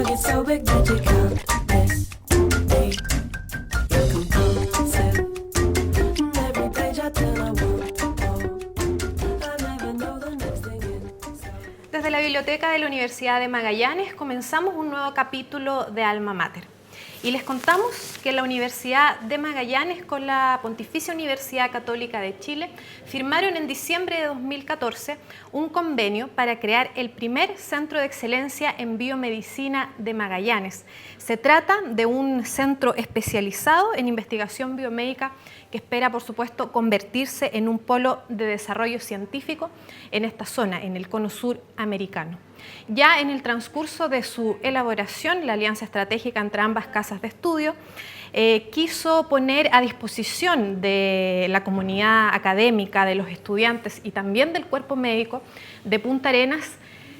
target so big that you can't miss me. You're compulsive. Every page I turn, I want more. I never know the next thing in sight. Desde la Biblioteca de la Universidad de Magallanes comenzamos un nuevo capítulo de Alma Mater. Y les contamos que la Universidad de Magallanes con la Pontificia Universidad Católica de Chile firmaron en diciembre de 2014 un convenio para crear el primer centro de excelencia en biomedicina de Magallanes. Se trata de un centro especializado en investigación biomédica que espera, por supuesto, convertirse en un polo de desarrollo científico en esta zona, en el cono sur americano. Ya en el transcurso de su elaboración, la alianza estratégica entre ambas casas de estudio quiso poner a disposición de la comunidad académica, de los estudiantes y también del cuerpo médico de Punta Arenas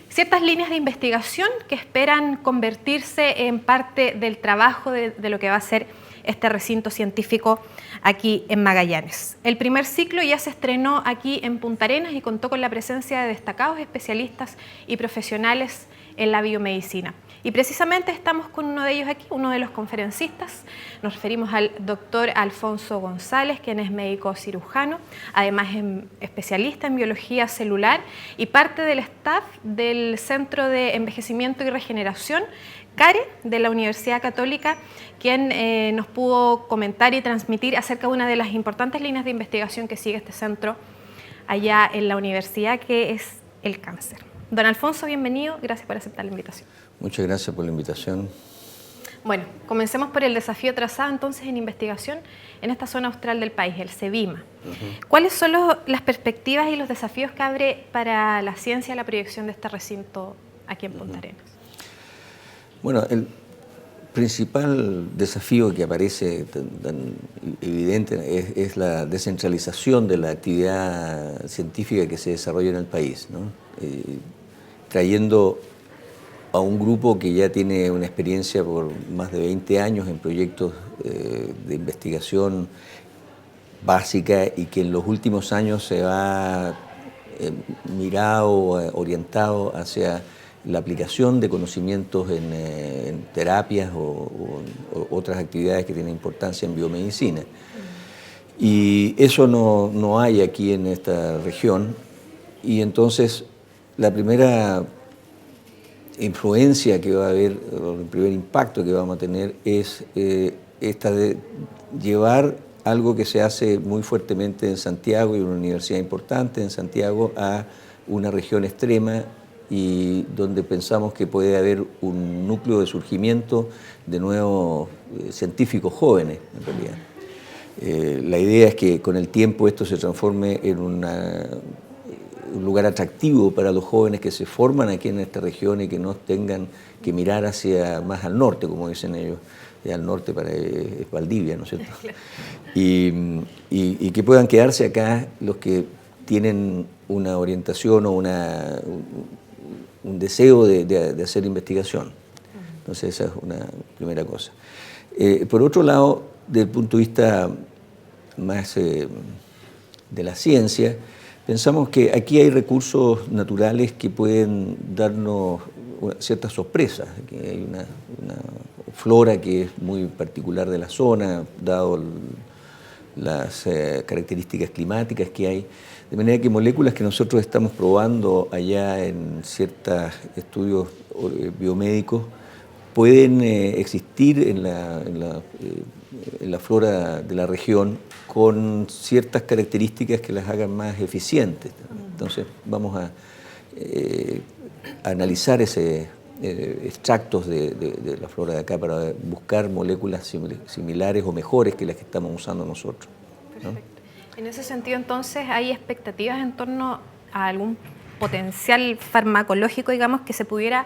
ciertas líneas de investigación que esperan convertirse en parte del trabajo de lo que va a ser este recinto científico aquí en Magallanes. El primer ciclo ya se estrenó aquí en Punta Arenas y contó con la presencia de destacados especialistas y profesionales en la biomedicina. Y precisamente estamos con uno de ellos aquí, uno de los conferencistas. Nos referimos al doctor Alfonso González, quien es médico cirujano, además es especialista en biología celular y parte del staff del Centro de Envejecimiento y Regeneración, CARE, de la Universidad Católica, quien nos pudo comentar y transmitir acerca de una de las importantes líneas de investigación que sigue este centro allá en la universidad, que es el cáncer. Don Alfonso, bienvenido, gracias por aceptar la invitación. Muchas gracias por la invitación. Bueno, comencemos por el desafío trazado entonces en investigación en esta zona austral del país, el CEBIMA. ¿Cuáles son las perspectivas y los desafíos que abre para la ciencia la proyección de este recinto aquí en Punta Arenas? Bueno, el principal desafío que aparece tan evidente es la descentralización de la actividad científica que se desarrolla en el país, ¿no? Trayendo a un grupo que ya tiene una experiencia por más de 20 años en proyectos de investigación básica y que en los últimos años se ha mirado, orientado hacia la aplicación de conocimientos en terapias o otras actividades que tienen importancia en biomedicina. Y eso no hay aquí en esta región, y entonces la primera influencia que va a haber, o el primer impacto que vamos a tener es esta de llevar algo que se hace muy fuertemente en Santiago, y una universidad importante en Santiago, a una región extrema y donde pensamos que puede haber un núcleo de surgimiento de nuevos científicos jóvenes, en realidad. La idea es que con el tiempo esto se transforme en un lugar atractivo para los jóvenes que se forman aquí en esta región y que no tengan que mirar hacia más al norte, como dicen ellos. Al norte es Valdivia, ¿no es cierto? Y que puedan quedarse acá los que tienen una orientación o un deseo de hacer investigación. Entonces esa es una primera cosa. Por otro lado, desde el punto de vista más de la ciencia, pensamos que aquí hay recursos naturales que pueden darnos ciertas sorpresas. Aquí hay una flora que es muy particular de la zona, dado las características climáticas que hay. De manera que moléculas que nosotros estamos probando allá en ciertos estudios biomédicos pueden existir en la flora de la región con ciertas características que las hagan más eficientes. Entonces vamos a analizar extractos de la flora de acá para buscar moléculas similares o mejores que las que estamos usando nosotros, ¿no? Perfecto. En ese sentido, entonces, ¿hay expectativas en torno a algún potencial farmacológico, digamos, que se pudiera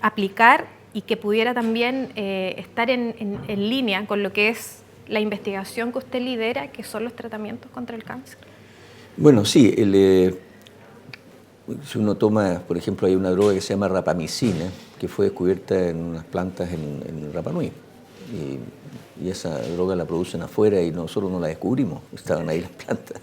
aplicar y que pudiera también estar en línea con lo que es la investigación que usted lidera, que son los tratamientos contra el cáncer? Bueno, sí. Si uno toma, por ejemplo, hay una droga que se llama rapamicina, que fue descubierta en unas plantas en Rapa Nui. Y esa droga la producen afuera y nosotros no la descubrimos, estaban ahí las plantas.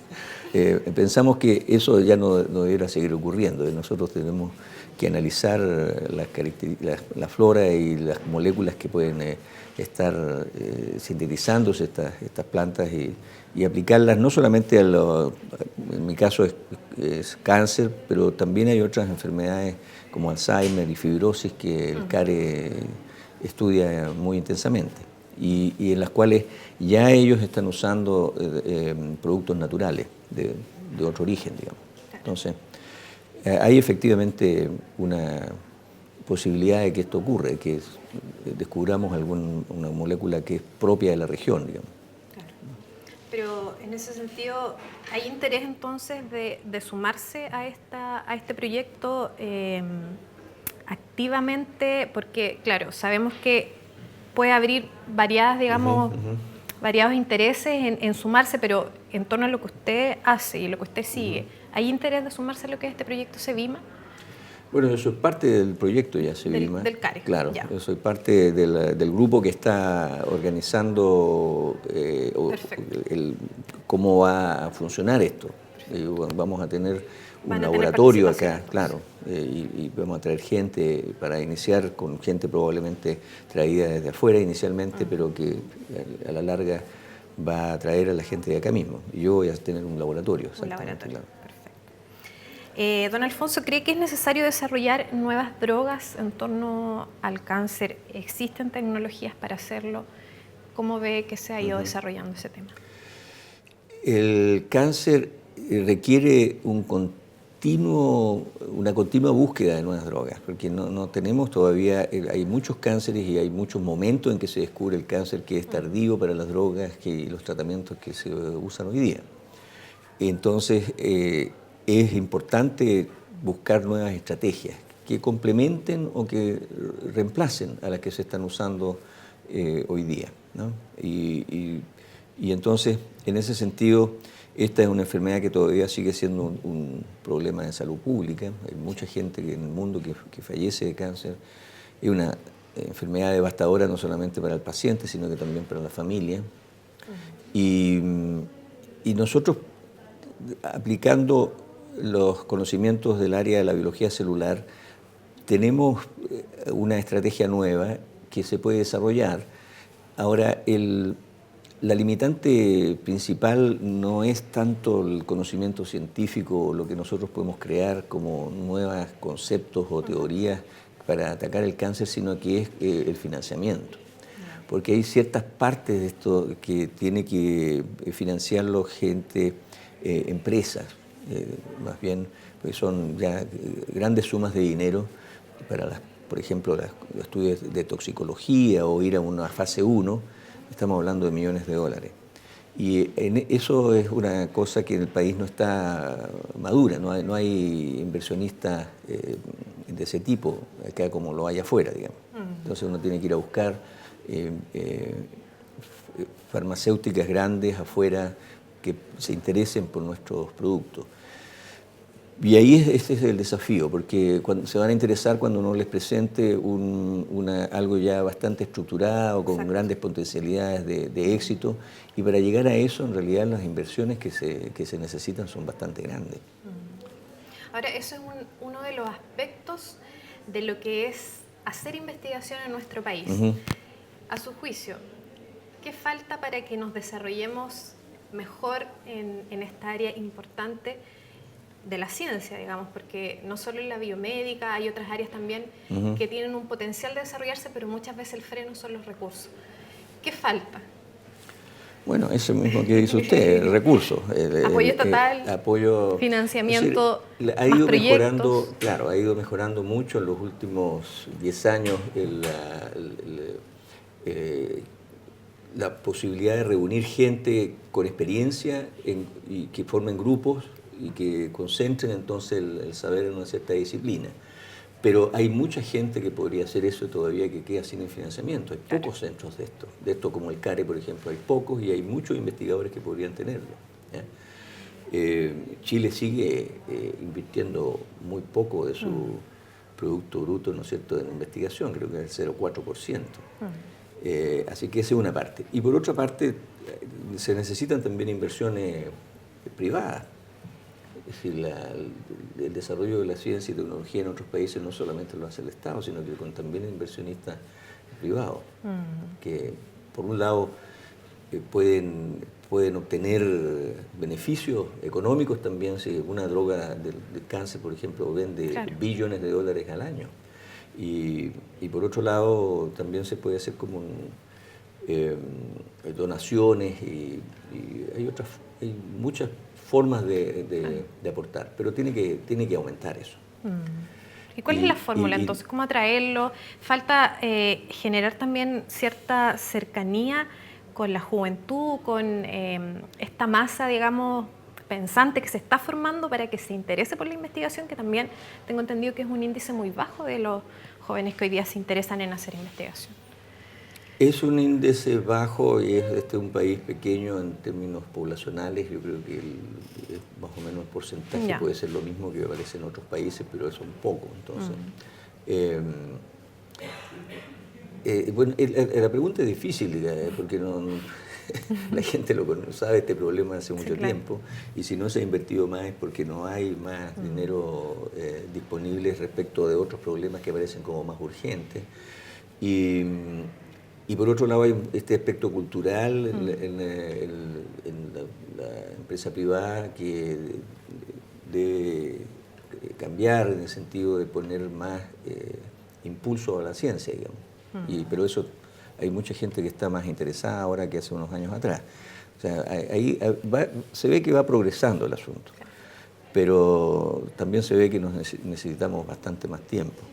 pensamos que eso ya no debiera seguir ocurriendo. Nosotros tenemos que analizar la flora y las moléculas que pueden estar sintetizándose estas plantas y aplicarlas no solamente en mi caso es cáncer, pero también hay otras enfermedades como Alzheimer y fibrosis que el CARE estudia muy intensamente y en las cuales ya ellos están usando productos naturales de otro origen, digamos. Entonces, hay efectivamente una posibilidad de que esto ocurra, que descubramos una molécula que es propia de la región, digamos. Claro. Pero en ese sentido, ¿hay interés entonces de sumarse a este proyecto activamente? Porque, claro, sabemos que puede abrir variadas, digamos, variados intereses en sumarse, pero en torno a lo que usted hace y lo que usted sigue, ¿hay interés de sumarse a lo que es este proyecto SEVIMA? Bueno, yo soy parte del proyecto ya SEVIMA. Del CARE. Claro, ya. yo soy parte del grupo que está organizando cómo va a funcionar esto. Vamos a tener un laboratorio acá, claro, y vamos a traer gente para iniciar con gente probablemente traída desde afuera inicialmente, pero que a la larga va a traer a la gente de acá mismo. Y yo voy a tener un laboratorio. Un laboratorio, claro. Perfecto. Don Alfonso, ¿cree que es necesario desarrollar nuevas drogas en torno al cáncer? ¿Existen tecnologías para hacerlo? ¿Cómo ve que se ha ido desarrollando ese tema? El cáncer requiere una continua búsqueda de nuevas drogas, porque no tenemos todavía, hay muchos cánceres y hay muchos momentos en que se descubre el cáncer que es tardío para las drogas y los tratamientos que se usan hoy día. Entonces, es importante buscar nuevas estrategias que complementen o que reemplacen a las que se están usando hoy día, ¿no? Y entonces, en ese sentido, esta es una enfermedad que todavía sigue siendo un problema de salud pública. Hay mucha gente en el mundo que fallece de cáncer. Es una enfermedad devastadora no solamente para el paciente, sino que también para la familia. Y nosotros, aplicando los conocimientos del área de la biología celular, tenemos una estrategia nueva que se puede desarrollar. Ahora, la limitante principal no es tanto el conocimiento científico o lo que nosotros podemos crear como nuevos conceptos o teorías para atacar el cáncer, sino que es el financiamiento. Porque hay ciertas partes de esto que tiene que financiarlo gente, empresas, más bien, pues son ya grandes sumas de dinero para, por ejemplo, los estudios de toxicología o ir a una fase 1. Estamos hablando de millones de dólares. Y eso es una cosa que en el país no está madura, no hay inversionistas de ese tipo acá como lo hay afuera, digamos. Entonces uno tiene que ir a buscar farmacéuticas grandes afuera que se interesen por nuestros productos. Y ahí ese es el desafío, porque se van a interesar cuando uno les presente algo ya bastante estructurado, con grandes potencialidades de éxito, y para llegar a eso, en realidad, las inversiones que se necesitan son bastante grandes. Ahora, eso es uno de los aspectos de lo que es hacer investigación en nuestro país. A su juicio, ¿qué falta para que nos desarrollemos mejor en esta área importante de la ciencia, digamos? Porque no solo en la biomédica, hay otras áreas también que tienen un potencial de desarrollarse, pero muchas veces el freno son los recursos. ¿Qué falta? Bueno, eso mismo que dice usted, recursos. Apoyo estatal, apoyo, financiamiento, ha ido más mejorando, proyectos. claro, ha ido mejorando mucho en los últimos 10 años la posibilidad de reunir gente con experiencia y que formen grupos y que concentren entonces el saber en una cierta disciplina. Pero hay mucha gente que podría hacer eso todavía que queda sin el financiamiento. Hay pocos centros de esto como el CARE, por ejemplo, hay pocos y hay muchos investigadores que podrían tenerlo, ¿ya? Chile sigue invirtiendo muy poco de su Producto Bruto, ¿no es cierto?, en investigación, creo que es el 0,4%. Así que esa es una parte. Y por otra parte, se necesitan también inversiones privadas. Es decir, el desarrollo de la ciencia y tecnología en otros países no solamente lo hace el Estado, sino que con también inversionistas privados, que por un lado pueden obtener beneficios económicos también. Si una droga del cáncer, por ejemplo, vende Claro. billones de dólares al año. Y por otro lado, también se puede hacer como donaciones y hay muchas formas de aportar, pero tiene que aumentar eso. ¿Y cuál es la fórmula entonces? ¿Cómo atraerlo? ¿Falta generar también cierta cercanía con la juventud, con esta masa, digamos, pensante que se está formando para que se interese por la investigación, que también tengo entendido que es un índice muy bajo de los jóvenes que hoy día se interesan en hacer investigación? Es un índice bajo y es un país pequeño en términos poblacionales. Yo creo que más o menos el porcentaje Ya. puede ser lo mismo que aparece en otros países, pero son pocos. Entonces, bueno, la pregunta es difícil, porque la gente sabe este problema hace mucho claro. tiempo, y si no se ha invertido más es porque no hay más dinero disponible respecto de otros problemas que aparecen como más urgentes. Y por otro lado hay este aspecto cultural en la empresa privada que debe cambiar en el sentido de poner más impulso a la ciencia, digamos. Pero eso, hay mucha gente que está más interesada ahora que hace unos años atrás. O sea, ahí se ve que va progresando el asunto, pero también se ve que necesitamos bastante más tiempo.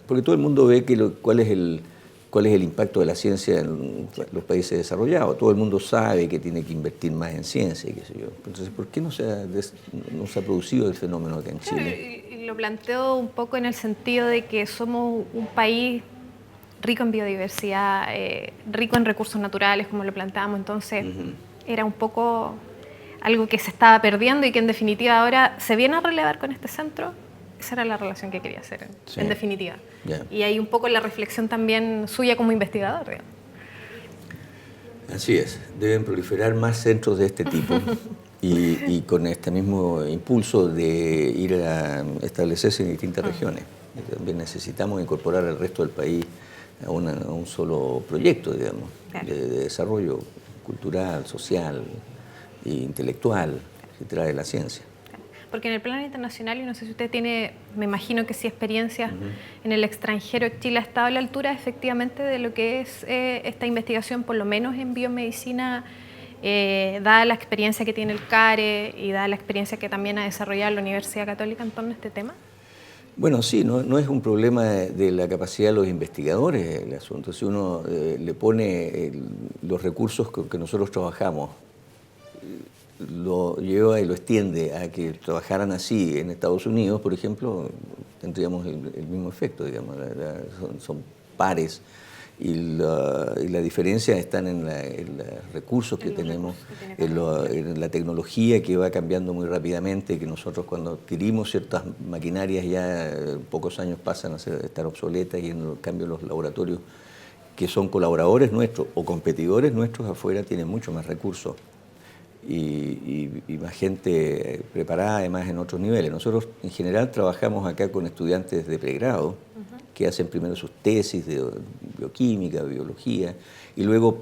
Porque todo el mundo ve cuál es el impacto de la ciencia en los países desarrollados. Todo el mundo sabe que tiene que invertir más en ciencia, qué sé yo. Entonces, ¿por qué no se ha producido el fenómeno acá en Chile? Y lo planteo un poco en el sentido de que somos un país rico en biodiversidad, rico en recursos naturales, como lo planteábamos. Entonces, era un poco algo que se estaba perdiendo y que en definitiva ahora se viene a relevar con este centro. Esa era la relación que quería hacer, en definitiva. Yeah. Y hay un poco la reflexión también suya como investigador, digamos. Así es, deben proliferar más centros de este tipo y con este mismo impulso de ir a establecerse en distintas regiones. También necesitamos incorporar al resto del país a un solo proyecto, digamos, Claro. de desarrollo cultural, social e intelectual que trae la ciencia. Porque en el plano internacional, y no sé si usted tiene, me imagino que sí, experiencias en el extranjero, Chile ha estado a la altura efectivamente de lo que es esta investigación, por lo menos en biomedicina, dada la experiencia que tiene el CARE y dada la experiencia que también ha desarrollado la Universidad Católica en torno a este tema. Bueno, sí, no es un problema de la capacidad de los investigadores el asunto. Si uno le pone los recursos con que nosotros trabajamos, lo lleva y lo extiende a que trabajaran así en Estados Unidos, por ejemplo, tendríamos el mismo efecto, digamos, son pares y la diferencia está en los recursos que tenemos, en la tecnología que va cambiando muy rápidamente, que nosotros cuando adquirimos ciertas maquinarias ya en pocos años pasan a estar obsoletas, y en cambio los laboratorios que son colaboradores nuestros o competidores nuestros afuera tienen mucho más recursos y más gente preparada, además en otros niveles. Nosotros en general trabajamos acá con estudiantes de pregrado que hacen primero sus tesis de bioquímica, biología, y luego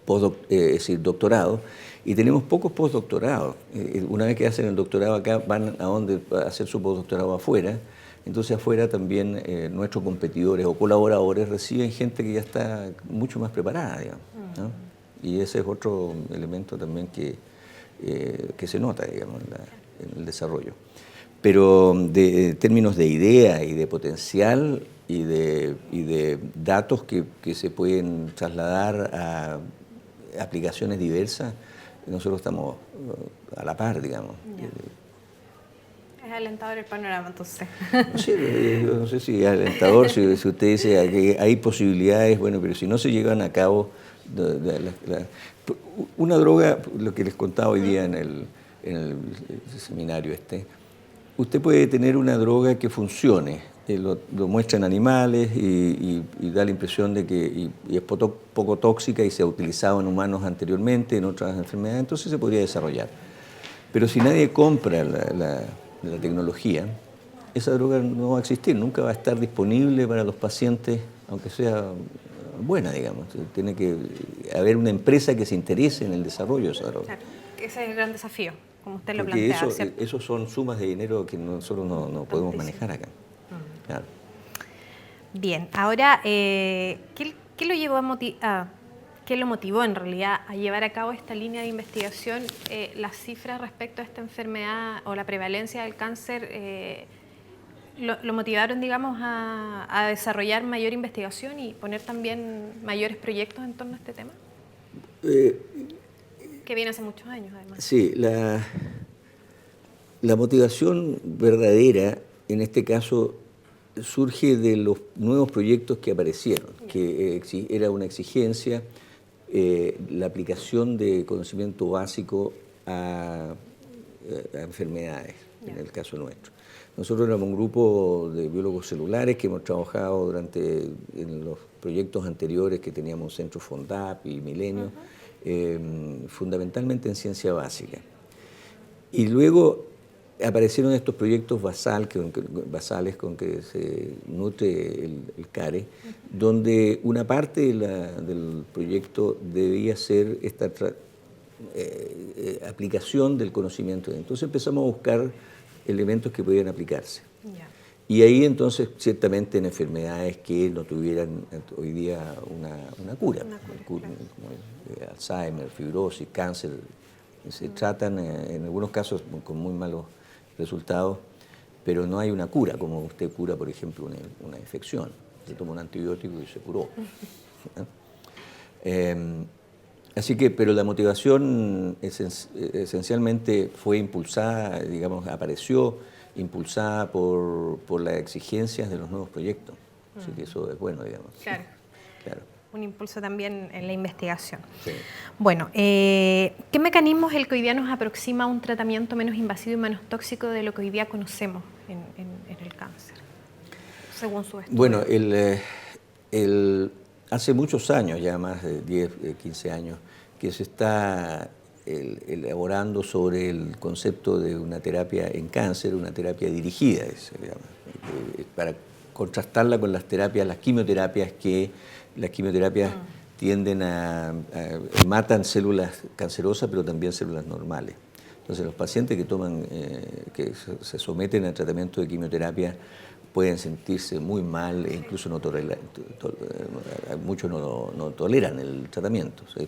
doctorado, y tenemos pocos postdoctorados. Una vez que hacen el doctorado acá, van a hacer su postdoctorado afuera. Entonces afuera también nuestros competidores o colaboradores reciben gente que ya está mucho más preparada, digamos, ¿no? Y ese es otro elemento también que se nota, digamos, en el desarrollo. Pero de términos de idea y de potencial y de datos que se pueden trasladar a aplicaciones diversas, nosotros estamos a la par, digamos. Es alentador el panorama, entonces. No sé si es alentador, si usted dice que hay posibilidades, bueno, pero si no se llevan a cabo una droga, lo que les contaba hoy día en el seminario usted puede tener una droga que funcione, lo muestra en animales y da la impresión de que es poco tóxica y se ha utilizado en humanos anteriormente, en otras enfermedades, entonces se podría desarrollar. Pero si nadie compra la tecnología, esa droga no va a existir, nunca va a estar disponible para los pacientes, aunque sea buena, digamos. Tiene que haber una empresa que se interese en el desarrollo de esa droga. Claro, ese es el gran desafío, como usted lo Porque plantea, ¿cierto? eso son sumas de dinero que nosotros no podemos manejar acá. Claro. Bien, ahora, ¿qué lo llevó qué lo motivó en realidad a llevar a cabo esta línea de investigación? Las cifras respecto a esta enfermedad o la prevalencia del cáncer lo motivaron, digamos, a desarrollar mayor investigación y poner también mayores proyectos en torno a este tema. Que viene hace muchos años, además. Sí, la motivación verdadera, en este caso, surge de los nuevos proyectos que aparecieron, que era una exigencia, la aplicación de conocimiento básico a enfermedades, en el caso nuestro. Nosotros éramos un grupo de biólogos celulares que hemos trabajado en los proyectos anteriores que teníamos Centro Fondap y Milenio, fundamentalmente en ciencia básica. Y luego aparecieron estos proyectos basales con que se nutre el CARE, donde una parte del proyecto debía ser esta aplicación del conocimiento. Entonces empezamos a buscar elementos que pudieran aplicarse. Ya. Y ahí entonces, ciertamente en enfermedades que no tuvieran hoy día una cura, como Alzheimer, fibrosis, cáncer, se tratan en algunos casos con muy malos resultados, pero no hay una cura, como usted cura, por ejemplo, una infección. Se toma un antibiótico y se curó. Así que, pero la motivación esencialmente fue impulsada, digamos, apareció impulsada por las exigencias de los nuevos proyectos. Así que eso es bueno, digamos. Claro. Claro. Un impulso también en la investigación. Sí. Bueno, ¿qué mecanismo es el que hoy día nos aproxima a un tratamiento menos invasivo y menos tóxico de lo que hoy día conocemos en el cáncer, según su estudio? Bueno, hace muchos años, ya más de 10, 15 años, que se está elaborando sobre el concepto de una terapia en cáncer, una terapia dirigida, para contrastarla con las quimioterapias tienden matan células cancerosas, pero también células normales. Entonces los pacientes que se someten a tratamiento de quimioterapia pueden sentirse muy mal e incluso muchos no toleran el tratamiento. Es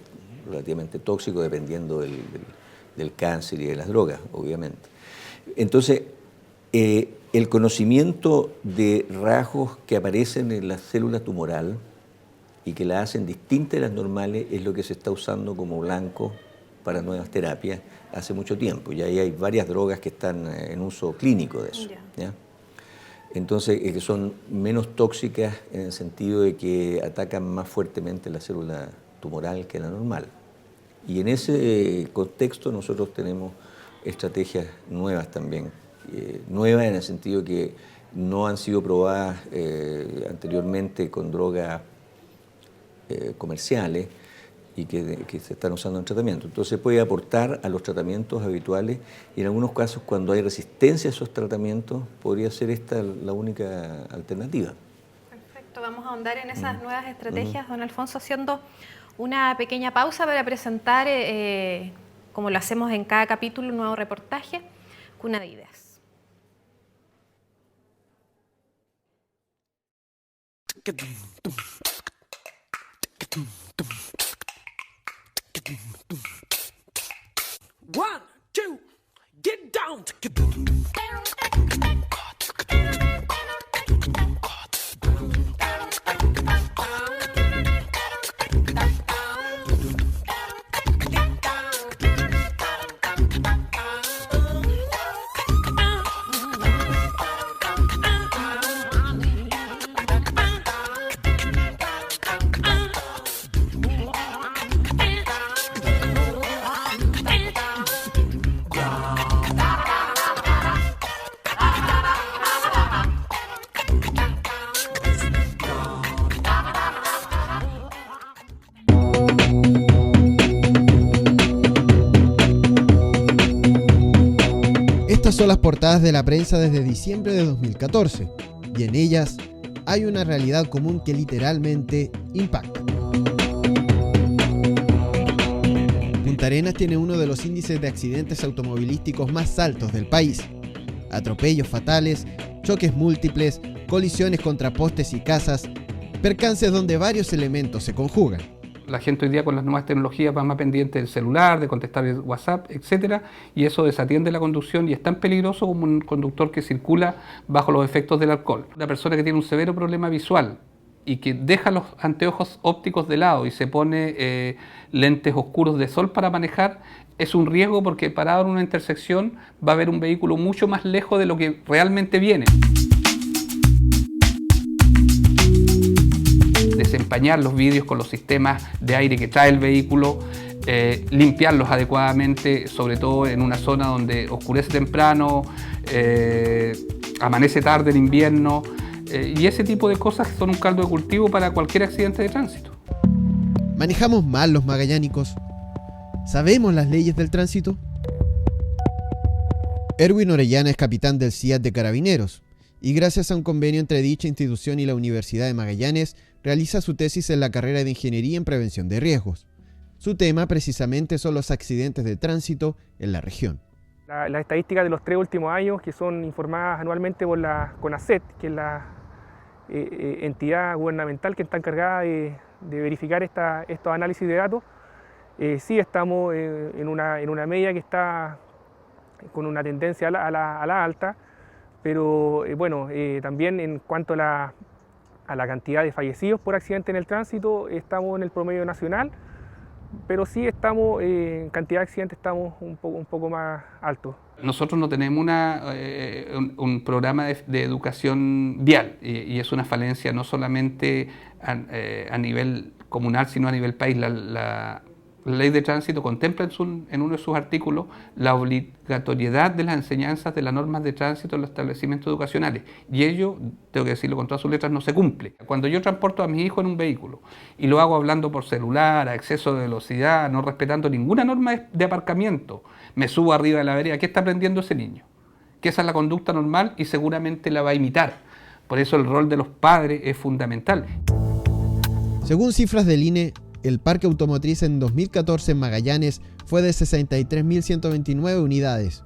relativamente tóxico dependiendo del cáncer y de las drogas, obviamente. Entonces, el conocimiento de rasgos que aparecen en la célula tumoral y que la hacen distinta de las normales es lo que se está usando como blanco para nuevas terapias hace mucho tiempo. Ya hay varias drogas que están en uso clínico de eso. ¿Ya? Entonces, que son menos tóxicas en el sentido de que atacan más fuertemente la célula tumoral que la normal. Y en ese contexto nosotros tenemos estrategias nuevas también. Nuevas en el sentido que no han sido probadas anteriormente con drogas comerciales y que se están usando en tratamiento. Entonces puede aportar a los tratamientos habituales y en algunos casos cuando hay resistencia a esos tratamientos podría ser esta la única alternativa. Perfecto, vamos a ahondar en esas nuevas estrategias, don Alfonso, haciendo una pequeña pausa para presentar, como lo hacemos en cada capítulo, un nuevo reportaje, Cuna de Ideas. One, two, get down. son las portadas de la prensa desde diciembre de 2014, y en ellas hay una realidad común que literalmente impacta. Punta Arenas tiene uno de los índices de accidentes automovilísticos más altos del país. Atropellos fatales, choques múltiples, colisiones contra postes y casas, percances donde varios elementos se conjugan. La gente hoy día con las nuevas tecnologías va más pendiente del celular, de contestar el WhatsApp, etc. Y eso desatiende la conducción y es tan peligroso como un conductor que circula bajo los efectos del alcohol. La persona que tiene un severo problema visual y que deja los anteojos ópticos de lado y se pone lentes oscuros de sol para manejar, es un riesgo porque parado en una intersección va a haber un vehículo mucho más lejos de lo que realmente viene. Desempañar los vidrios con los sistemas de aire que trae el vehículo, limpiarlos adecuadamente, sobre todo en una zona donde oscurece temprano, amanece tarde en invierno, y ese tipo de cosas son un caldo de cultivo para cualquier accidente de tránsito. ¿Manejamos mal los magallánicos? ¿Sabemos las leyes del tránsito? Erwin Orellana es capitán del CIAT de Carabineros y gracias a un convenio entre dicha institución y la Universidad de Magallanes realiza su tesis en la carrera de Ingeniería en Prevención de Riesgos. Su tema precisamente son los accidentes de tránsito en la región. Las estadísticas de los 3 últimos años, que son informadas anualmente por la CONACET, que es la entidad gubernamental que está encargada de verificar estos análisis de datos, sí estamos en una media que está con una tendencia a la alta, pero también en cuanto a la cantidad de fallecidos por accidente en el tránsito, estamos en el promedio nacional, pero sí estamos, en cantidad de accidentes estamos un poco más altos. Nosotros no tenemos un programa de educación vial y es una falencia no solamente a nivel comunal, sino a nivel país. La ley de tránsito contempla en uno de sus artículos la obligatoriedad de las enseñanzas de las normas de tránsito en los establecimientos educacionales y ello, tengo que decirlo con todas sus letras, no se cumple. Cuando yo transporto a mi hijo en un vehículo y lo hago hablando por celular, a exceso de velocidad, no respetando ninguna norma de aparcamiento, me subo arriba de la vereda, ¿qué está aprendiendo ese niño? Que esa es la conducta normal y seguramente la va a imitar. Por eso el rol de los padres es fundamental. Según cifras del INE, el parque automotriz en 2014 en Magallanes fue de 63.129 unidades,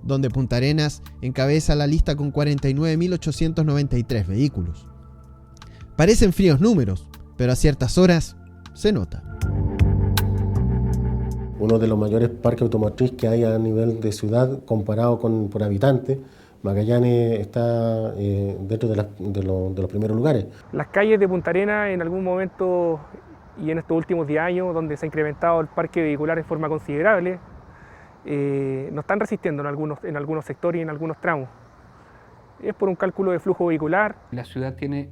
donde Punta Arenas encabeza la lista con 49.893 vehículos. Parecen fríos números, pero a ciertas horas se nota. Uno de los mayores parques automotriz que hay a nivel de ciudad comparado por habitante. Magallanes está dentro de los primeros lugares. Las calles de Punta Arenas en algún momento y en estos últimos 10 años, donde se ha incrementado el parque vehicular en forma considerable, no están resistiendo en algunos sectores y en algunos tramos. Es por un cálculo de flujo vehicular. La ciudad tiene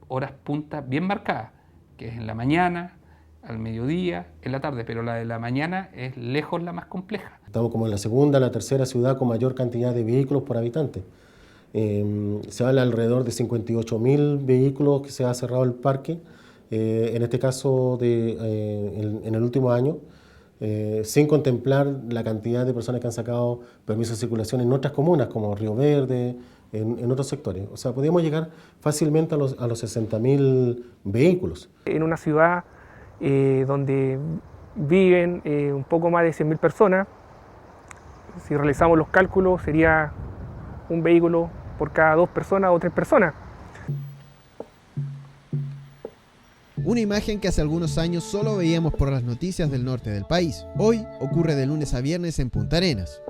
horas punta bien marcadas, que es en la mañana, al mediodía, en la tarde, pero la de la mañana es lejos la más compleja. Estamos como en la segunda, la tercera ciudad con mayor cantidad de vehículos por habitante. Se habla alrededor de 58.000 vehículos que se ha cerrado el parque, en este caso en el último año, sin contemplar la cantidad de personas que han sacado permisos de circulación en otras comunas, como Río Verde, en otros sectores. O sea, podríamos llegar fácilmente a los 60.000 vehículos. En una ciudad donde viven un poco más de 100.000 personas, si realizamos los cálculos, sería un vehículo por cada 2 personas o 3 personas. Una imagen que hace algunos años solo veíamos por las noticias del norte del país. Hoy ocurre de lunes a viernes en Punta Arenas.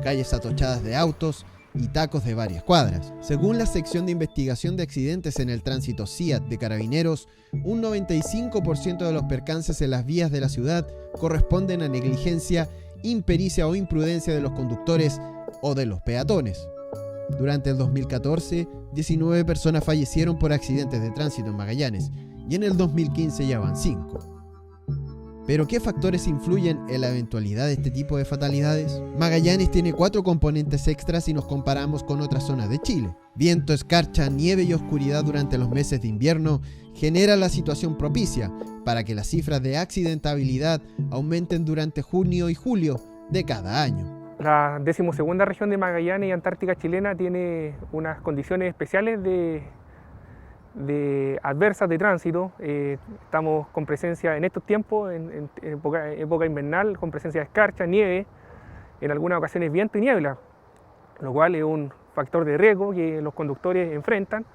Calles atochadas de autos y tacos de varias cuadras. Según la sección de investigación de accidentes en el tránsito CIAT de Carabineros, un 95% de los percances en las vías de la ciudad corresponden a negligencia, impericia o imprudencia de los conductores o de los peatones. Durante el 2014, 19 personas fallecieron por accidentes de tránsito en Magallanes y en el 2015 ya van 5. ¿Pero qué factores influyen en la eventualidad de este tipo de fatalidades? Magallanes tiene 4 componentes extras si nos comparamos con otras zonas de Chile. Viento, escarcha, nieve y oscuridad durante los meses de invierno genera la situación propicia para que las cifras de accidentabilidad aumenten durante junio y julio de cada año. La 12ª región de Magallanes y Antártica chilena tiene unas condiciones especiales de adversas de tránsito. Estamos con presencia en estos tiempos, en época invernal, con presencia de escarcha, nieve, en algunas ocasiones viento y niebla, lo cual es un factor de riesgo que los conductores enfrentan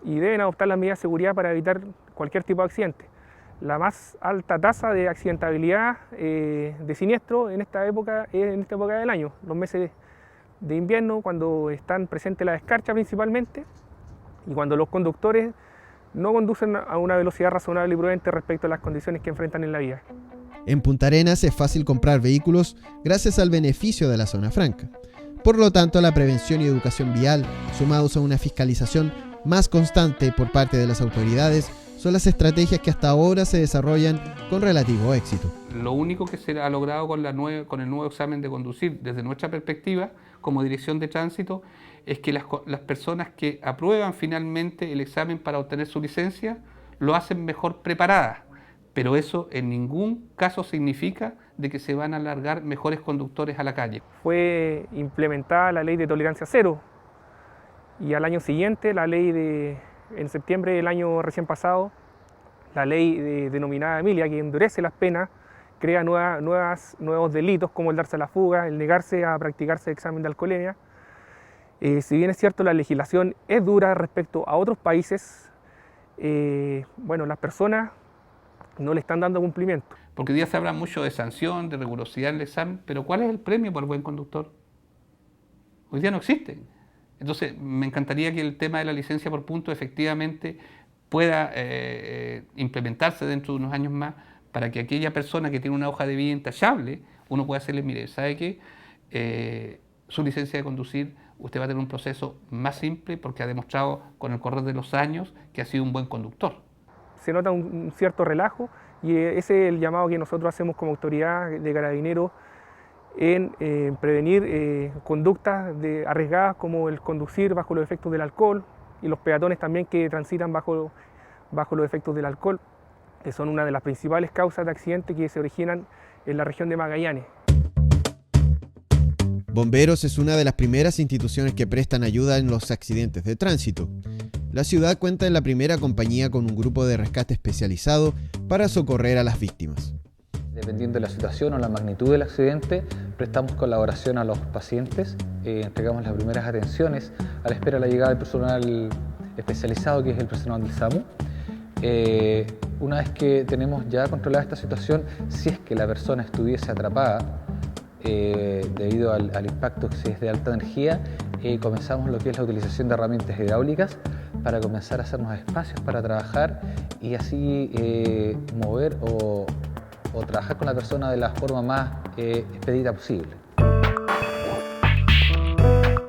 y deben adoptar las medidas de seguridad para evitar cualquier tipo de accidente. La más alta tasa de accidentabilidad de siniestro en esta época es en esta época del año, los meses de invierno, cuando están presentes las escarchas principalmente y cuando los conductores no conducen a una velocidad razonable y prudente respecto a las condiciones que enfrentan en la vía. En Punta Arenas es fácil comprar vehículos gracias al beneficio de la zona franca. Por lo tanto, la prevención y educación vial, sumados a una fiscalización más constante por parte de las autoridades, son las estrategias que hasta ahora se desarrollan con relativo éxito. Lo único que se ha logrado con el nuevo examen de conducir, desde nuestra perspectiva, como dirección de tránsito, es que las personas que aprueban finalmente el examen para obtener su licencia, lo hacen mejor preparadas. Pero eso en ningún caso significa de que se van a largar mejores conductores a la calle. Fue implementada la ley de tolerancia cero y al año siguiente, en septiembre del año recién pasado, la ley denominada Emilia, que endurece las penas, crea nuevos delitos como el darse a la fuga, el negarse a practicarse el examen de alcoholemia. Si bien es cierto la legislación es dura respecto a otros países, las personas no le están dando cumplimiento. Porque hoy día se habla mucho de sanción, de rigurosidad en el examen, pero ¿cuál es el premio por buen conductor? Hoy día no existe. Entonces, me encantaría que el tema de la licencia por puntos efectivamente pueda implementarse dentro de unos años más para que aquella persona que tiene una hoja de vida intachable, uno pueda decirle, mire, ¿sabe qué? Su licencia de conducir, usted va a tener un proceso más simple porque ha demostrado con el correr de los años que ha sido un buen conductor. Se nota un cierto relajo y ese es el llamado que nosotros hacemos como autoridad de Carabineros en prevenir conductas arriesgadas como el conducir bajo los efectos del alcohol y los peatones también que transitan bajo los efectos del alcohol, que son una de las principales causas de accidentes que se originan en la región de Magallanes. Bomberos es una de las primeras instituciones que prestan ayuda en los accidentes de tránsito. La ciudad cuenta en la primera compañía con un grupo de rescate especializado para socorrer a las víctimas. Dependiendo de la situación o la magnitud del accidente, prestamos colaboración a los pacientes, entregamos las primeras atenciones a la espera de la llegada del personal especializado, que es el personal del SAMU. Una vez que tenemos ya controlada esta situación, si es que la persona estuviese atrapada debido al impacto que es de alta energía, comenzamos lo que es la utilización de herramientas hidráulicas para comenzar a hacernos espacios para trabajar y así mover o trabajar con la persona de la forma más expedita posible.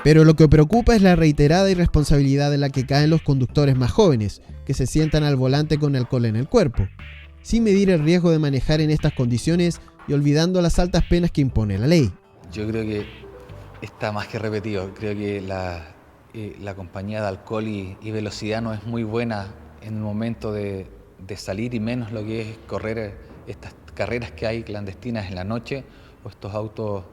Pero lo que preocupa es la reiterada irresponsabilidad en la que caen los conductores más jóvenes, que se sientan al volante con alcohol en el cuerpo, sin medir el riesgo de manejar en estas condiciones y olvidando las altas penas que impone la ley. Yo creo que está más que repetido. Creo que la compañía de alcohol y velocidad no es muy buena en el momento de salir, y menos lo que es correr estas carreras que hay clandestinas en la noche, o estos autos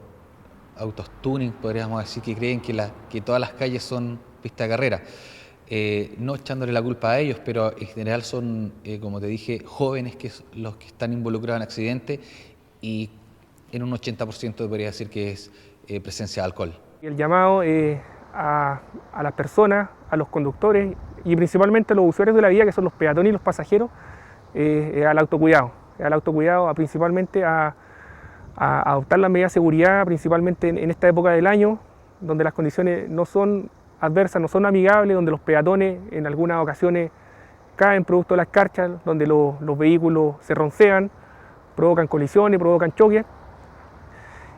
tuning, podríamos decir, que creen que todas las calles son pista de carrera. No echándole la culpa a ellos, pero en general son, como te dije, jóvenes que son los que están involucrados en accidentes, y en un 80% podría decir que es presencia de alcohol. El llamado a las personas, a los conductores y principalmente a los usuarios de la vía, que son los peatones y los pasajeros, al autocuidado, principalmente a adoptar las medidas de seguridad, principalmente en esta época del año, donde las condiciones no son adversas, no son amigables, donde los peatones en algunas ocasiones caen producto de la escarcha, donde los vehículos se roncean, provocan colisiones, provocan choques.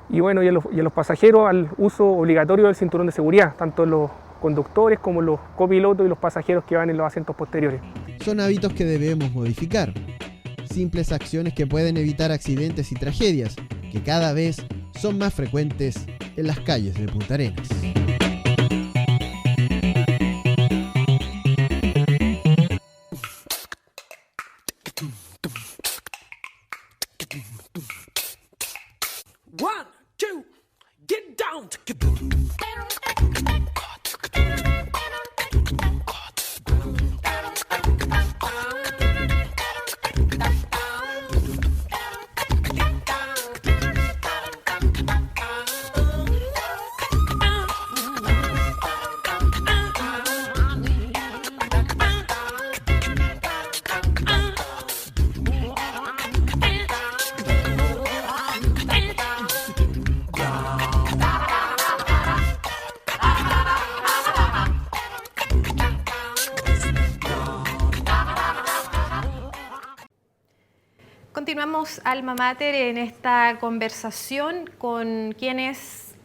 Y bueno, y a los pasajeros al uso obligatorio del cinturón de seguridad, tanto los conductores como los copilotos y los pasajeros que van en los asientos posteriores. Son hábitos que debemos modificar. Simples acciones que pueden evitar accidentes y tragedias, que cada vez son más frecuentes en las calles de Punta Arenas. One, two, get continuamos Alma Mater en esta conversación con quienes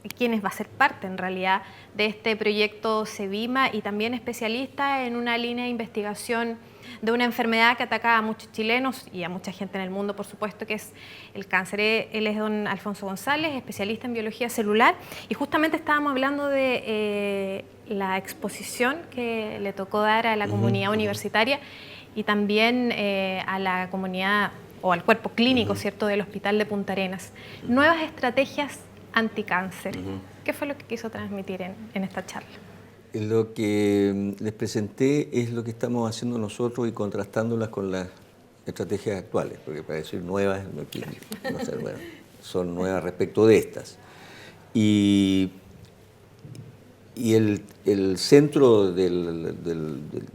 va a ser parte en realidad de este proyecto SEVIMA y también especialista en una línea de investigación de una enfermedad que ataca a muchos chilenos y a mucha gente en el mundo, por supuesto, que es el cáncer. Él es don Alfonso González, especialista en biología celular, y justamente estábamos hablando de la exposición que le tocó dar a la comunidad universitaria y también a la comunidad o al cuerpo clínico, ¿cierto?, del Hospital de Punta Arenas. Nuevas estrategias anticáncer. ¿Qué fue lo que quiso transmitir en esta charla? Lo que les presenté es lo que estamos haciendo nosotros y contrastándolas con las estrategias actuales, porque para decir nuevas no sé, bueno, son nuevas respecto de estas. Y el centro del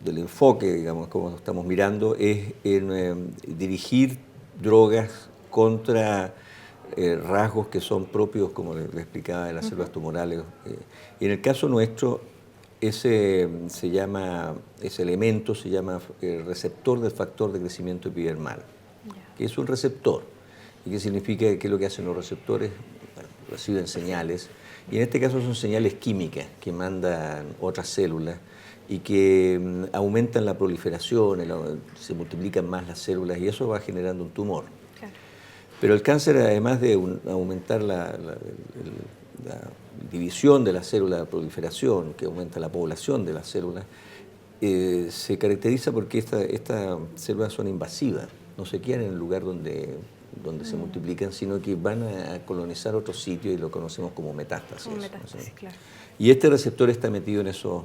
enfoque, digamos, como estamos mirando, es en dirigir drogas contra rasgos que son propios, como les explicaba, de las células tumorales. Y en el caso nuestro, ese elemento se llama receptor del factor de crecimiento epidermal, que es un receptor. ¿Y qué significa? ¿Qué es lo que hacen los receptores? Bueno, reciben señales, y en este caso son señales químicas que mandan otras células y que aumentan la proliferación, se multiplican más las células y eso va generando un tumor. Claro. Pero el cáncer, además de aumentar la división de las células de proliferación, que aumenta la población de las células, se caracteriza porque estas células son invasivas, no se quedan en el lugar donde se multiplican, sino que van a colonizar otros sitios y lo conocemos como metástasis. Como metástasis, claro. Y este receptor está metido en esos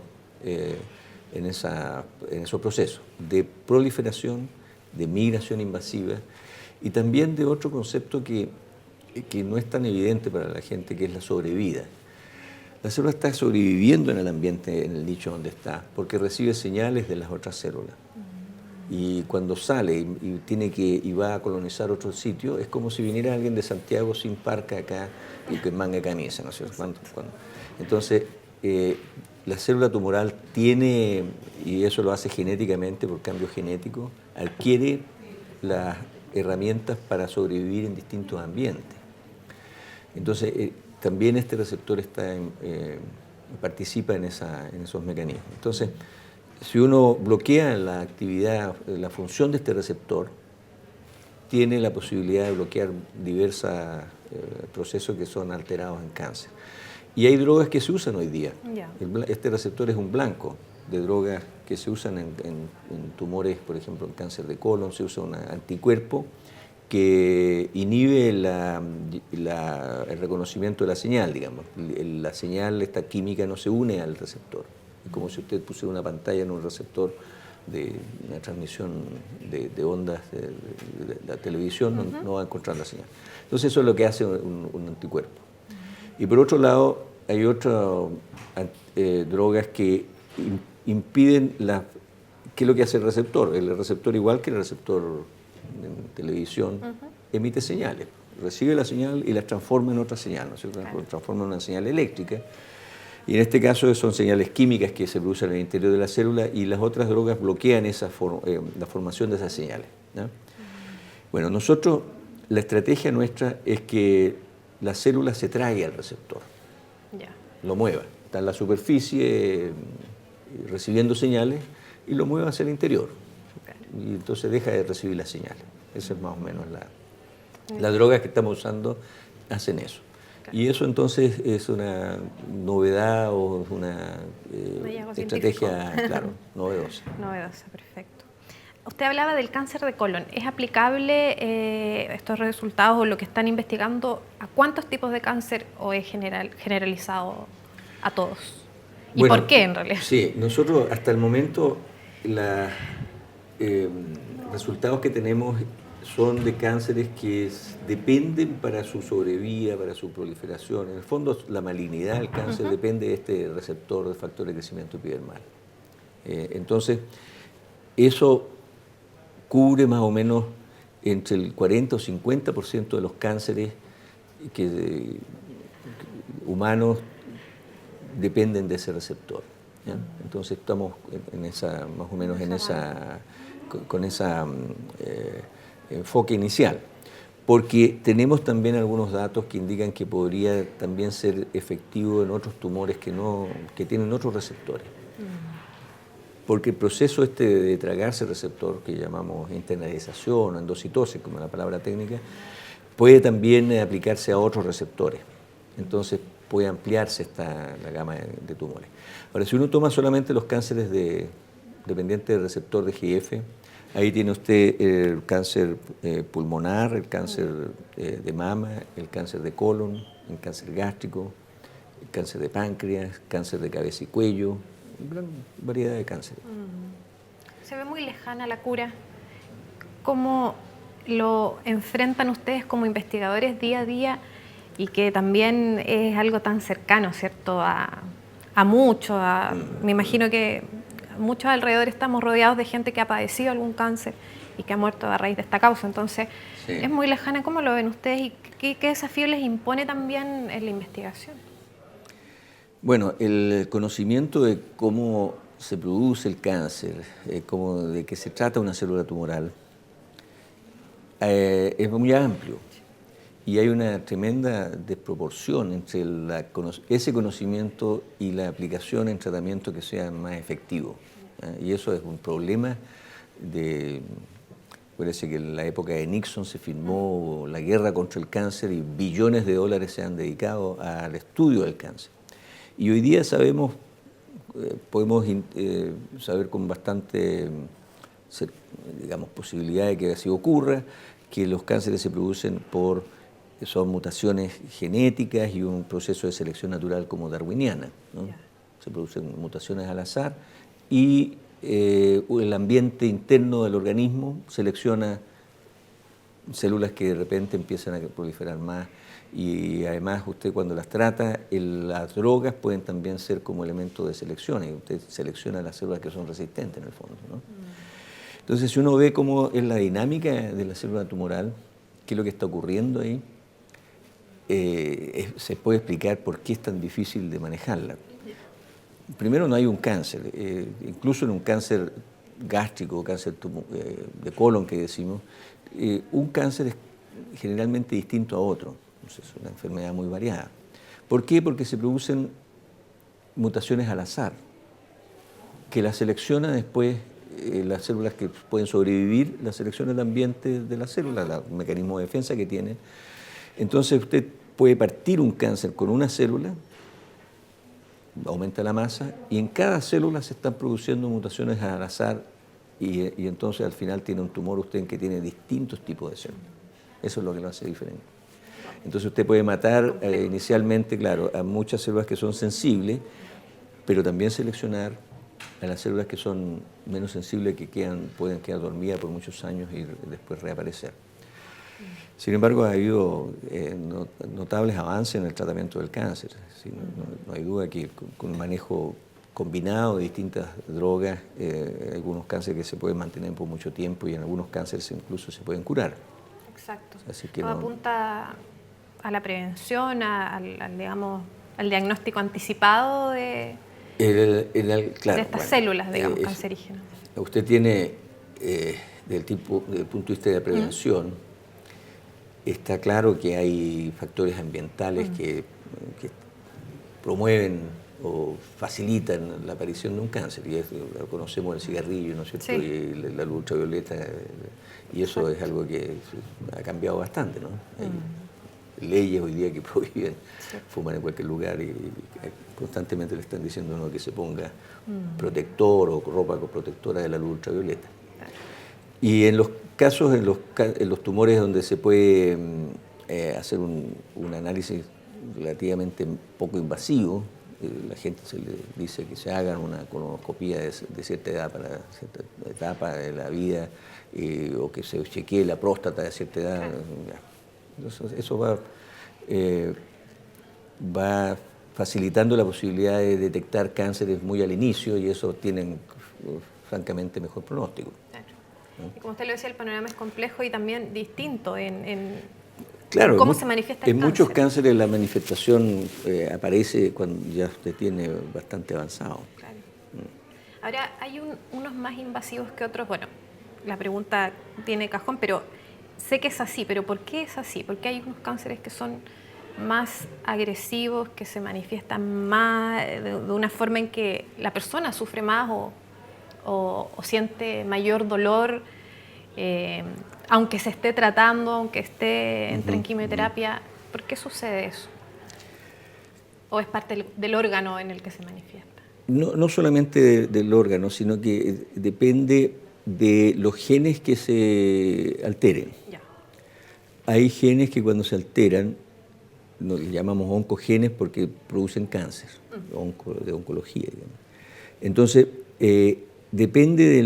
procesos de proliferación, de migración invasiva y también de otro concepto que no es tan evidente para la gente, que es la sobrevida. La célula está sobreviviendo en el ambiente, en el nicho donde está, porque recibe señales de las otras células. Y cuando sale y va a colonizar otro sitio, es como si viniera alguien de Santiago sin parca acá y con manga camisa, ¿no es cierto? Entonces, la célula tumoral tiene, y eso lo hace genéticamente por cambio genético, adquiere las herramientas para sobrevivir en distintos ambientes. Entonces, también este receptor participa en esos mecanismos. Entonces, si uno bloquea la actividad, la función de este receptor, tiene la posibilidad de bloquear diversos procesos que son alterados en cáncer. Y hay drogas que se usan hoy día. Este receptor es un blanco de drogas que se usan en tumores, por ejemplo, en cáncer de colon, se usa un anticuerpo que inhibe el reconocimiento de la señal, digamos. La señal, esta química, no se une al receptor. Es como si usted pusiera una pantalla en un receptor de una transmisión de ondas de la televisión, no va a encontrar la señal. Entonces eso es lo que hace un anticuerpo. Y por otro lado, hay otras drogas que impiden ¿qué es lo que hace el receptor? El receptor, igual que el receptor en televisión, emite señales, recibe la señal y la transforma en otra señal, ¿no es cierto? La transforma en una señal eléctrica. Y en este caso son señales químicas que se producen en el interior de la célula y las otras drogas bloquean la formación de esas señales, ¿no? Bueno, la estrategia nuestra es que la célula se trague al receptor, lo mueva, está en la superficie recibiendo señales y lo mueva hacia el interior. Y entonces deja de recibir las señales. Esa es más o menos las drogas que estamos usando hacen eso. Y eso entonces es una novedad o una estrategia, claro, novedosa. Novedosa, perfecto. Usted hablaba del cáncer de colon. ¿Es aplicable estos resultados o lo que están investigando a cuántos tipos de cáncer o es generalizado a todos? ¿Y bueno, por qué en realidad? Sí, nosotros hasta el momento los resultados que tenemos son de cánceres que dependen para su sobrevida, para su proliferación. En el fondo, la malignidad del cáncer depende de este receptor de factor de crecimiento epidermal. Entonces, eso cubre más o menos entre el 40 o 50% de los cánceres humanos dependen de ese receptor, ¿ya? Entonces, estamos más o menos con ese enfoque inicial. porque tenemos también algunos datos que indican que podría también ser efectivo en otros tumores que tienen otros receptores. Porque el proceso de tragarse el receptor, que llamamos internalización o endocitosis, como la palabra técnica, puede también aplicarse a otros receptores. Entonces puede ampliarse la gama de tumores. Ahora, si uno toma solamente los cánceres dependientes del receptor de GF, ahí tiene usted el cáncer pulmonar, el cáncer de mama, el cáncer de colon, el cáncer gástrico, el cáncer de páncreas, cáncer de cabeza y cuello, gran variedad de cánceres. Se ve muy lejana la cura. ¿Cómo lo enfrentan ustedes como investigadores día a día y que también es algo tan cercano, ¿cierto? A muchos, me imagino que muchos alrededor estamos rodeados de gente que ha padecido algún cáncer y que ha muerto a raíz de esta causa. Entonces, Sí. es muy lejana. ¿Cómo lo ven ustedes y qué desafío les impone también en la investigación? Bueno, el conocimiento de cómo se produce el cáncer, de qué se trata una célula tumoral, es muy amplio y hay una tremenda desproporción entre ese conocimiento y la aplicación en tratamiento que sea más efectivo. Y eso es un problema parece que en la época de Nixon se firmó la guerra contra el cáncer y billones de dólares se han dedicado al estudio del cáncer. Y hoy día podemos saber con bastante posibilidad de que así ocurra, que los cánceres se producen son mutaciones genéticas y un proceso de selección natural como darwiniana, ¿no? Se producen mutaciones al azar y el ambiente interno del organismo selecciona células que de repente empiezan a proliferar más. Y además usted cuando las trata, las drogas pueden también ser como elemento de selección y usted selecciona las células que son resistentes en el fondo, ¿no? Entonces, si uno ve cómo es la dinámica de la célula tumoral, qué es lo que está ocurriendo ahí, se puede explicar por qué es tan difícil de manejarla. Primero, no hay un cáncer, incluso en un cáncer gástrico, cáncer de colon que decimos, un cáncer es generalmente distinto a otro. Es una enfermedad muy variada. ¿Por qué? Porque se producen mutaciones al azar, que las selecciona después las células que pueden sobrevivir, las selecciona el ambiente de la célula, el mecanismo de defensa que tienen. Entonces usted puede partir un cáncer con una célula, aumenta la masa, y en cada célula se están produciendo mutaciones al azar y entonces al final tiene un tumor usted que tiene distintos tipos de células. Eso es lo que lo hace diferente. Entonces usted puede matar inicialmente, claro, a muchas células que son sensibles, pero también seleccionar a las células que son menos sensibles, que pueden quedar dormidas por muchos años y después reaparecer. Sin embargo, ha habido notables avances en el tratamiento del cáncer. ¿Sí? No hay duda que con un manejo combinado de distintas drogas, algunos cánceres que se pueden mantener por mucho tiempo y en algunos cánceres incluso se pueden curar. Exacto. Así que Todo apunta a la prevención, al diagnóstico anticipado de estas células, cancerígenas. Usted tiene, desde el punto de vista de la prevención, está claro que hay factores ambientales que promueven o facilitan la aparición de un cáncer, y lo conocemos el cigarrillo, ¿no es cierto? Sí. Y la luz ultravioleta, y eso es algo que ha cambiado bastante, ¿no? Hay leyes hoy día que prohíben fumar en cualquier lugar y constantemente le están diciendo a uno que se ponga protector o ropa protectora de la luz ultravioleta. Y en los casos, en los tumores donde se puede hacer un análisis relativamente poco invasivo, la gente se le dice que se hagan una colonoscopía de cierta edad para cierta etapa de la vida, o que se chequee la próstata de cierta edad. Entonces, eso va facilitando la posibilidad de detectar cánceres muy al inicio y eso tienen francamente mejor pronóstico. Y como usted lo decía, el panorama es complejo y también distinto Claro, cómo se manifiesta el en cáncer. muchos cánceres la manifestación aparece cuando ya usted tiene bastante avanzado. Claro. Ahora, hay unos más invasivos que otros. Bueno, la pregunta tiene cajón, pero sé que es así, pero ¿por qué es así? Porque hay unos cánceres que son más agresivos, que se manifiestan más de una forma en que la persona sufre más o siente mayor dolor, aunque se esté tratando, aunque esté en quimioterapia. ¿Por qué sucede eso? ¿O es parte del órgano en el que se manifiesta? No solamente del órgano, sino que depende de los genes que se alteren. Ya. Hay genes que cuando se alteran, los llamamos oncogenes porque producen cáncer, de oncología, digamos. Entonces, depende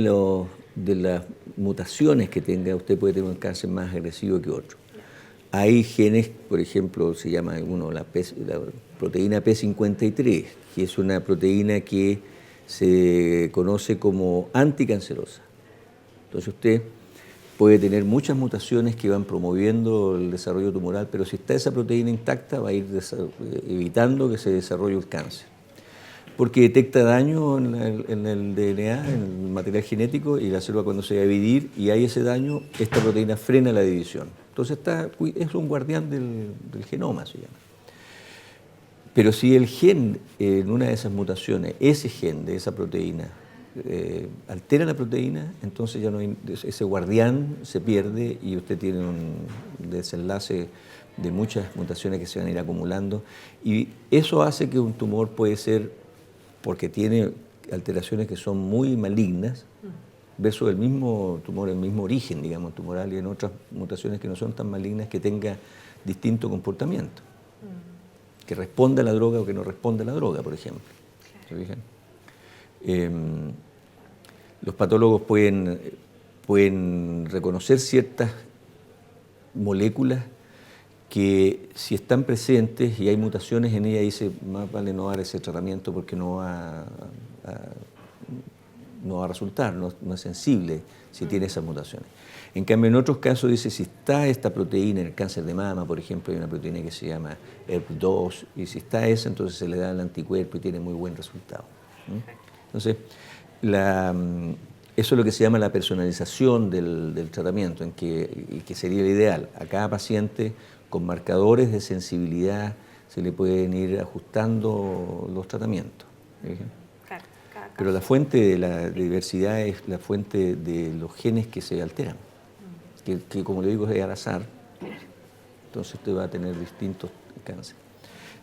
de las mutaciones que tenga, usted puede tener un cáncer más agresivo que otro. Hay genes, por ejemplo, se llama la proteína P53, que es una proteína que se conoce como anticancerosa. Entonces usted puede tener muchas mutaciones que van promoviendo el desarrollo tumoral, pero si está esa proteína intacta va a ir evitando que se desarrolle el cáncer. Porque detecta daño en el DNA, en el material genético, y la célula cuando se va a dividir y hay ese daño, esta proteína frena la división. Entonces es un guardián del genoma, se llama. Pero si el gen, en una de esas mutaciones, ese gen de esa proteína, altera la proteína, entonces ya no hay, ese guardián se pierde y usted tiene un desenlace de muchas mutaciones que se van a ir acumulando. Y eso hace que un tumor puede ser, porque tiene alteraciones que son muy malignas, versus el mismo tumor, el mismo origen, digamos, tumoral, y en otras mutaciones que no son tan malignas, que tenga distinto comportamiento, que responda a la droga o que no responda a la droga, por ejemplo. ¿Se fijan? Los patólogos pueden reconocer ciertas moléculas que si están presentes y hay mutaciones en ella, dice, más vale no dar ese tratamiento porque no va a resultar, no es sensible si tiene esas mutaciones. En cambio, en otros casos dice, si está esta proteína en el cáncer de mama, por ejemplo, hay una proteína que se llama ERP2, y si está esa, entonces se le da el anticuerpo y tiene muy buen resultado. Entonces, eso es lo que se llama la personalización del tratamiento, en que sería el ideal. A cada paciente, con marcadores de sensibilidad, se le pueden ir ajustando los tratamientos. Claro, pero la fuente de la diversidad es la fuente de los genes que se alteran, que como le digo es al azar, entonces usted va a tener distintos cánceres.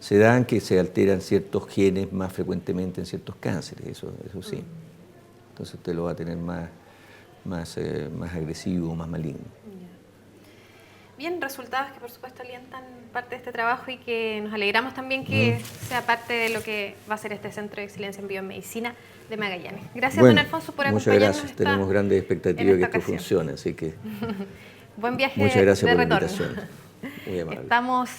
Se dan que se alteran ciertos genes más frecuentemente en ciertos cánceres, eso sí. Entonces usted lo va a tener más agresivo, más maligno. Bien, resultados que por supuesto alientan parte de este trabajo y que nos alegramos también que sea parte de lo que va a ser este Centro de Excelencia en Biomedicina de Magallanes. Gracias, don Alfonso, por acompañarnos. Muchas gracias, tenemos grandes expectativas que esto funcione, así que buen viaje muchas gracias de por la retorno. invitación. Muy amable. Estamos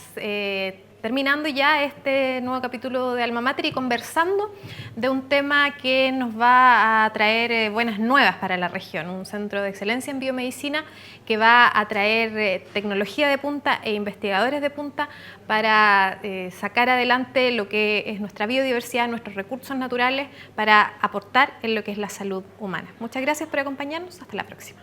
terminando ya este nuevo capítulo de Alma Mater y conversando de un tema que nos va a traer buenas nuevas para la región, un centro de excelencia en biomedicina que va a traer tecnología de punta e investigadores de punta para sacar adelante lo que es nuestra biodiversidad, nuestros recursos naturales, para aportar en lo que es la salud humana. Muchas gracias por acompañarnos, hasta la próxima.